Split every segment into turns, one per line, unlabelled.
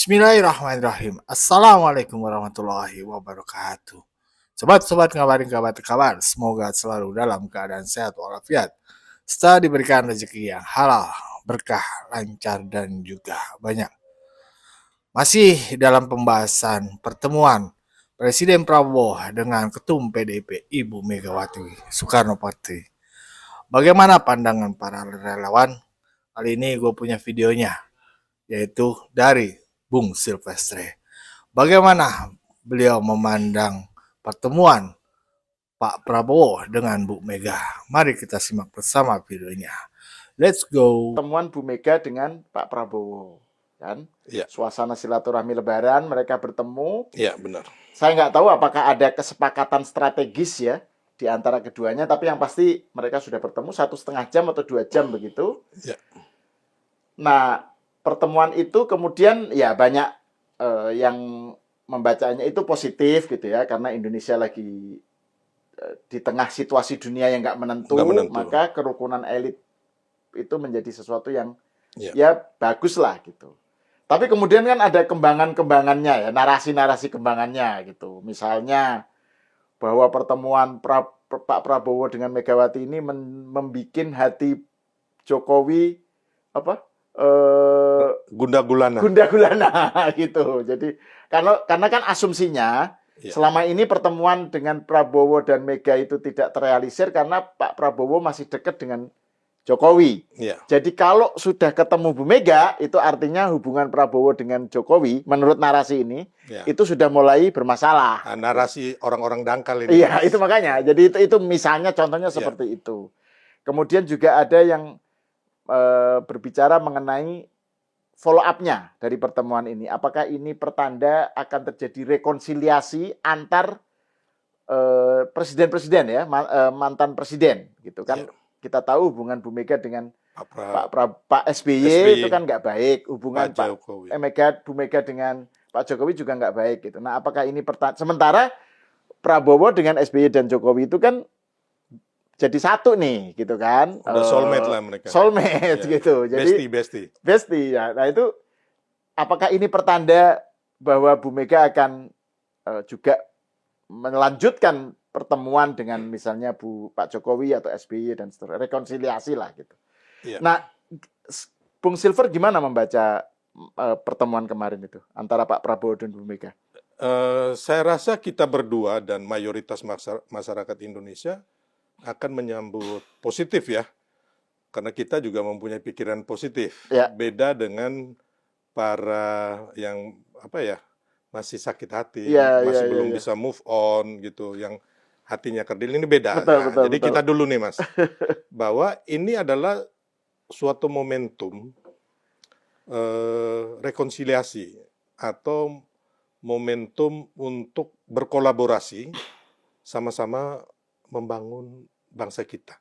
Bismillahirrahmanirrahim. Assalamualaikum warahmatullahi wabarakatuh. Sobat-sobat ngabarin kabar, semoga selalu dalam keadaan sehat walafiat. Setelah diberikan rezeki yang halal, berkah, lancar, dan juga banyak. Masih dalam pembahasan pertemuan Presiden Prabowo dengan Ketum PDIP Ibu Megawati Soekarnoputri. Bagaimana pandangan para relawan? Kali ini gue punya videonya, yaitu dari Bung Silvestre. Bagaimana beliau memandang pertemuan Pak Prabowo dengan Bu Mega? Mari kita simak bersama videonya. Let's go.
Pertemuan Bu Mega dengan Pak Prabowo, kan?
Ya.
Suasana silaturahmi Lebaran, mereka bertemu.
Iya, benar.
Saya nggak tahu apakah ada kesepakatan strategis ya di antara keduanya, tapi yang pasti mereka sudah bertemu 1,5 jam atau 2 jam begitu.
Ya.
Nah, pertemuan itu kemudian ya banyak yang membacanya itu positif gitu ya, karena Indonesia lagi di tengah situasi dunia yang nggak menentu, maka kerukunan elit itu menjadi sesuatu yang ya bagus lah gitu. Tapi kemudian kan ada kembangan-kembangannya ya, narasi-narasi kembangannya gitu. Misalnya bahwa pertemuan Pak Prabowo dengan Megawati ini membikin hati Jokowi
Gunda-gulana
gitu. Jadi karena kan asumsinya selama ini pertemuan dengan Prabowo dan Mega itu tidak terrealisir karena Pak Prabowo masih dekat dengan Jokowi. Jadi kalau sudah ketemu Bu Mega, itu artinya hubungan Prabowo dengan Jokowi, menurut narasi ini, itu sudah mulai bermasalah.
Narasi orang-orang dangkal ini.
Iya, itu makanya. Jadi itu misalnya contohnya seperti itu. Kemudian juga ada yang berbicara mengenai follow up-nya dari pertemuan ini. Apakah ini pertanda akan terjadi rekonsiliasi antar presiden-presiden ya, mantan presiden gitu kan. Kita tahu hubungan Bu Mega dengan Pak SBY itu kan nggak baik. Hubungan Bu Mega dengan Pak Jokowi juga nggak baik gitu. Nah, apakah ini sementara Prabowo dengan SBY dan Jokowi itu kan jadi satu nih gitu kan.
Udah soulmate lah mereka.
Soulmate gitu. Jadi bestie ya. Nah, itu apakah ini pertanda bahwa Bu Mega akan juga melanjutkan pertemuan dengan misalnya Pak Jokowi atau SBY dan seterusnya, rekonsiliasi lah gitu. Nah, Bung Silver gimana membaca pertemuan kemarin itu antara Pak Prabowo dan Bu Mega?
Saya rasa kita berdua dan mayoritas masyarakat Indonesia akan menyambut positif ya, karena kita juga mempunyai pikiran positif. Beda dengan para yang masih sakit hati, masih belum bisa move on gitu, yang hatinya kerdil, ini beda.
Betul.
Kita dulu nih Mas, bahwa ini adalah suatu momentum rekonsiliasi atau momentum untuk berkolaborasi sama-sama membangun bangsa kita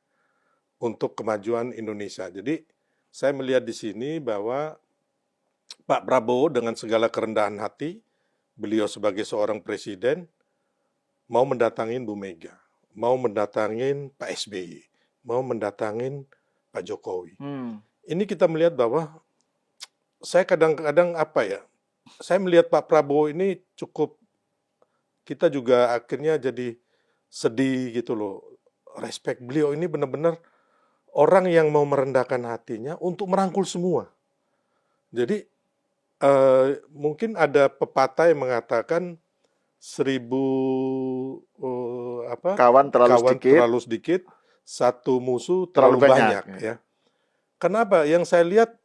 untuk kemajuan Indonesia. Jadi saya melihat di sini bahwa Pak Prabowo dengan segala kerendahan hati, beliau sebagai seorang presiden mau mendatangin Bu Mega, mau mendatangin Pak SBY, mau mendatangin Pak Jokowi. Ini kita melihat bahwa saya kadang-kadang saya melihat Pak Prabowo ini cukup, kita juga akhirnya jadi sedih gitu loh. Respect beliau ini benar-benar orang yang mau merendahkan hatinya untuk merangkul semua. Jadi mungkin ada pepatah yang mengatakan 1000
kawan terlalu sedikit,
satu musuh terlalu banyak ya. Kenapa? Yang saya lihat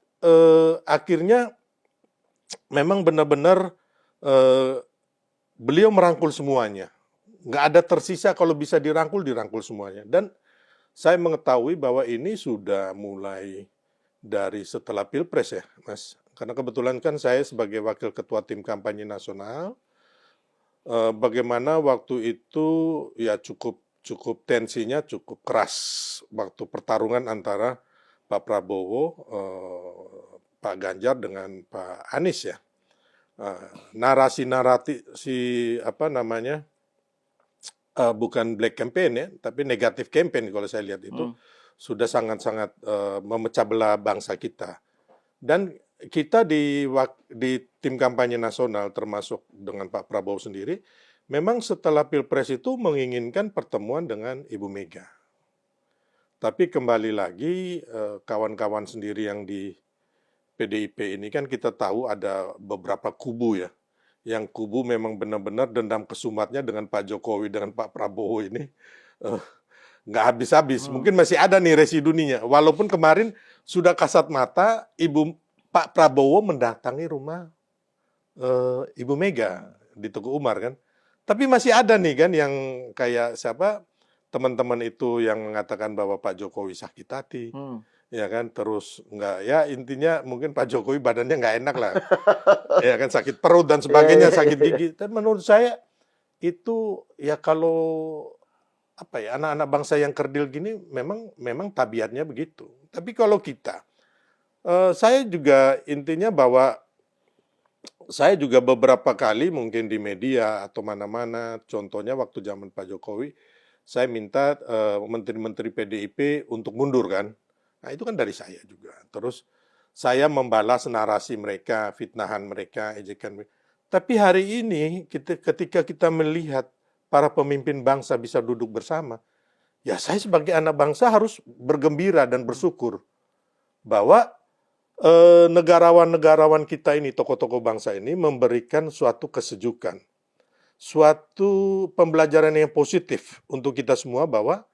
akhirnya memang benar-benar beliau merangkul semuanya. Nggak ada tersisa, kalau bisa dirangkul semuanya. Dan saya mengetahui bahwa ini sudah mulai dari setelah Pilpres ya, Mas. Karena kebetulan kan saya sebagai wakil ketua tim kampanye nasional, bagaimana waktu itu ya cukup tensinya cukup keras waktu pertarungan antara Pak Prabowo, Pak Ganjar dengan Pak Anies ya. Narasi bukan black campaign ya, tapi negatif campaign kalau saya lihat itu sudah sangat-sangat memecah belah bangsa kita. Dan kita di tim kampanye nasional termasuk dengan Pak Prabowo sendiri, memang setelah Pilpres itu menginginkan pertemuan dengan Ibu Mega. Tapi kembali lagi kawan-kawan sendiri yang di PDIP ini kan kita tahu ada beberapa kubu ya. Yang kubu memang benar-benar dendam kesumatnya dengan Pak Jokowi, dengan Pak Prabowo ini eh, nggak habis-habis. Mungkin masih ada nih residunya. Walaupun kemarin sudah kasat mata Pak Prabowo mendatangi rumah Ibu Mega di Tugu Umar kan. Tapi masih ada nih kan yang kayak siapa teman-teman itu yang mengatakan bahwa Pak Jokowi sakit hati. Ya kan, terus nggak, ya intinya mungkin Pak Jokowi badannya nggak enak lah. Ya kan, sakit perut dan sebagainya, sakit gigi. Dan menurut saya itu ya kalau apa ya, anak-anak bangsa yang kerdil gini memang tabiatnya begitu. Tapi kalau kita, saya juga intinya bahwa saya juga beberapa kali mungkin di media atau mana-mana, contohnya waktu zaman Pak Jokowi, saya minta menteri-menteri PDIP untuk mundur kan. Nah itu kan dari saya juga. Terus saya membalas narasi mereka, fitnahan mereka, ejekan mereka. Tapi hari ini ketika kita melihat para pemimpin bangsa bisa duduk bersama, ya saya sebagai anak bangsa harus bergembira dan bersyukur bahwa negarawan-negarawan kita ini, tokoh-tokoh bangsa ini memberikan suatu kesejukan, suatu pembelajaran yang positif untuk kita semua bahwa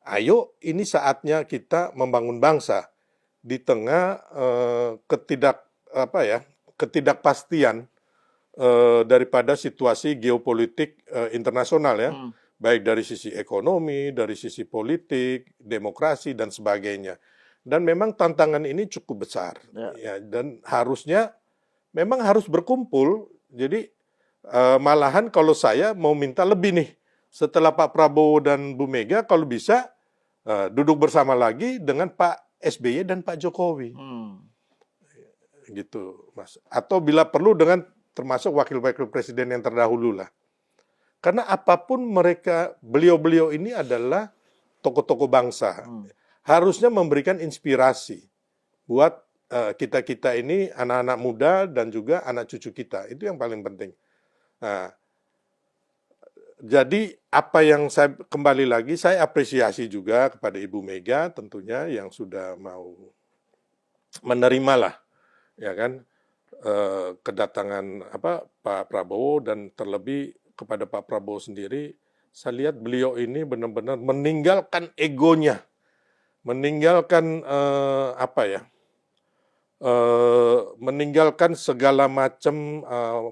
ayo ini saatnya kita membangun bangsa di tengah ketidakpastian daripada situasi geopolitik internasional ya, baik dari sisi ekonomi, dari sisi politik, demokrasi dan sebagainya. Dan memang tantangan ini cukup besar, ya, dan harusnya memang harus berkumpul. Jadi malahan kalau saya mau minta lebih nih, setelah Pak Prabowo dan Bu Mega, kalau bisa duduk bersama lagi dengan Pak SBY dan Pak Jokowi, gitu, Mas. Atau bila perlu dengan termasuk wakil-wakil presiden yang terdahulu lah. Karena apapun mereka, beliau-beliau ini adalah tokoh-tokoh bangsa. Harusnya memberikan inspirasi buat kita-kita ini, anak-anak muda dan juga anak cucu kita. Itu yang paling penting. Nah, jadi apa yang saya kembali lagi, saya apresiasi juga kepada Ibu Mega tentunya yang sudah mau menerima lah, ya kan, kedatangan Pak Prabowo, dan terlebih kepada Pak Prabowo sendiri, saya lihat beliau ini benar-benar meninggalkan egonya, meninggalkan meninggalkan segala macam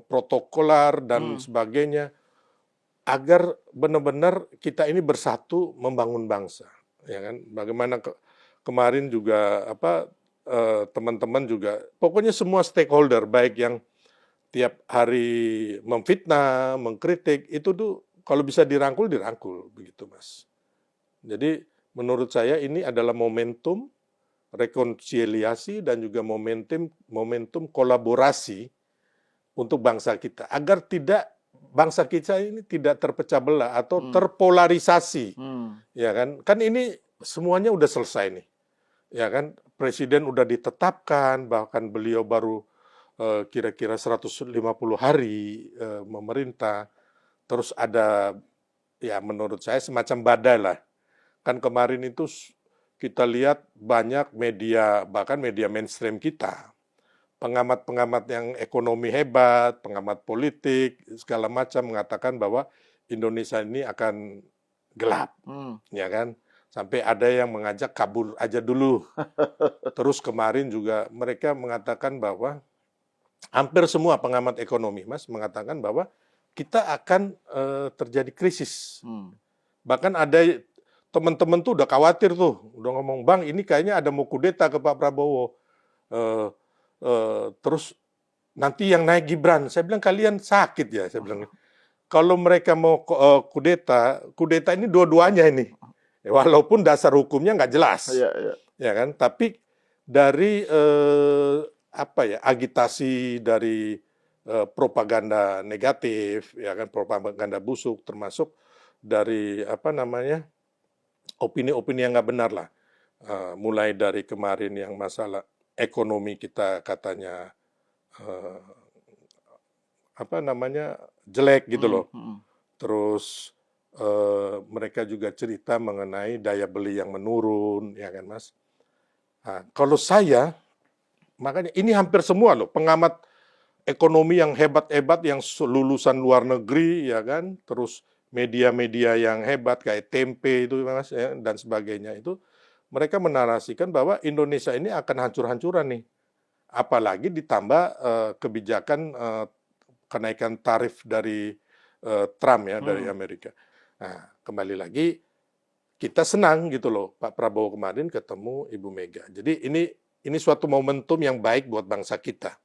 protokoler dan sebagainya, agar benar-benar kita ini bersatu membangun bangsa, ya kan? Bagaimana kemarin juga teman-teman juga, pokoknya semua stakeholder baik yang tiap hari memfitnah, mengkritik, itu tuh kalau bisa dirangkul begitu, Mas. Jadi menurut saya ini adalah momentum rekonsiliasi dan juga momentum kolaborasi untuk bangsa kita, agar bangsa kita ini tidak terpecah belah atau terpolarisasi, ya kan? Kan ini semuanya udah selesai nih, ya kan? Presiden udah ditetapkan, bahkan beliau baru kira-kira 150 hari memerintah. Terus ada, ya menurut saya semacam badai lah. Kan kemarin itu kita lihat banyak media, bahkan media mainstream kita, pengamat-pengamat yang ekonomi hebat, pengamat politik, segala macam mengatakan bahwa Indonesia ini akan gelap, ya kan? Sampai ada yang mengajak kabur aja dulu. Terus kemarin juga mereka mengatakan bahwa hampir semua pengamat ekonomi, Mas, mengatakan bahwa kita akan terjadi krisis. Bahkan ada teman-teman tuh udah khawatir tuh, udah ngomong, Bang, ini kayaknya ada mau kudeta ke Pak Prabowo. Terus nanti yang naik Gibran. Saya bilang, kalian sakit ya, saya bilang. Kalau mereka mau kudeta ini dua-duanya ini. Walaupun dasar hukumnya nggak jelas, ya kan? Tapi dari agitasi dari propaganda negatif, ya kan, propaganda busuk, termasuk dari opini-opini yang nggak benar lah. Mulai dari kemarin yang masalah ekonomi kita katanya eh, jelek gitu loh. Terus mereka juga cerita mengenai daya beli yang menurun, ya kan Mas? Nah, kalau saya, makanya ini hampir semua loh pengamat ekonomi yang hebat-hebat yang lulusan luar negeri, ya kan? Terus media-media yang hebat kayak Tempe itu Mas ya, dan sebagainya itu mereka menarasikan bahwa Indonesia ini akan hancur-hancuran nih. Apalagi ditambah kebijakan kenaikan tarif dari Trump ya dari Amerika. Nah, kembali lagi kita senang gitu loh Pak Prabowo kemarin ketemu Ibu Mega. Jadi ini suatu momentum yang baik buat bangsa kita.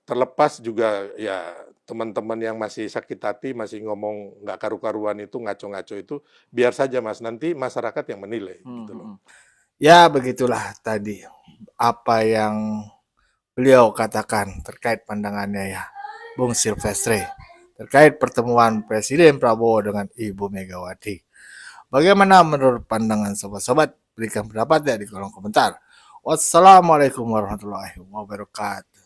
Terlepas juga ya teman-teman yang masih sakit hati, masih ngomong nggak karu-karuan itu, ngaco-ngaco itu, biar saja Mas, nanti masyarakat yang menilai gitu loh.
Ya, begitulah tadi apa yang beliau katakan terkait pandangannya ya, Bung Silvestre, terkait pertemuan Presiden Prabowo dengan Ibu Megawati. Bagaimana menurut pandangan sobat-sobat? Berikan pendapat ya di kolom komentar. Wassalamualaikum warahmatullahi wabarakatuh.